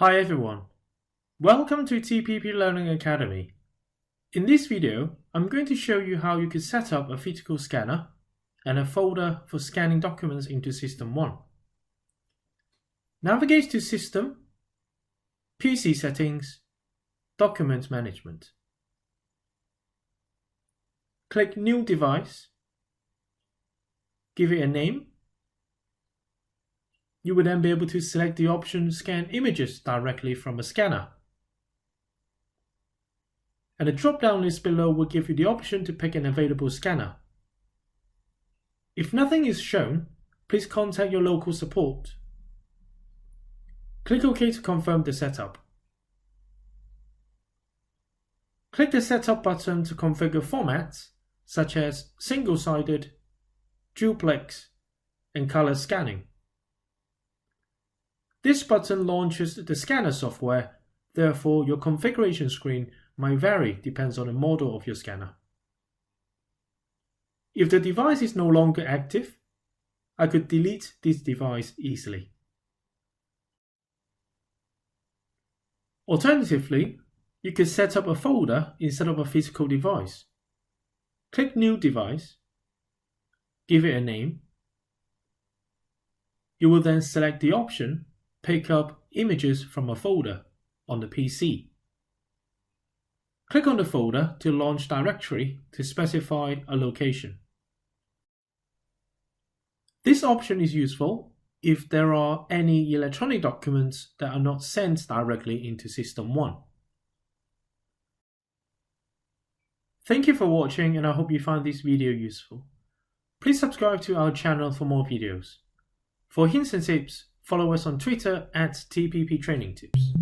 Hi everyone, welcome to TPP Learning Academy. In this video, I'm going to show you how you can set up a physical scanner and a folder for scanning documents into System 1. Navigate to System, PC Settings, Document Management. Click New Device, give it a name. You will then be able to select the option Scan Images directly from a scanner. And the drop-down list below will give you the option to pick an available scanner. If nothing is shown, please contact your local support. Click OK to confirm the setup. Click the Setup button to configure formats such as single-sided, duplex, and color scanning. This button launches the scanner software, therefore your configuration screen might vary depends on the model of your scanner. If the device is no longer active, I could delete this device easily. Alternatively, you could set up a folder instead of a physical device. Click New Device, give it a name. You will then select the option Pick up images from a folder on the PC. Click on the folder to launch directory to specify a location. This option is useful if there are any electronic documents that are not sent directly into System 1. Thank you for watching, and I hope you found this video useful. Please subscribe to our channel for more videos. For hints and tips, follow us on Twitter at TPP Training Tips.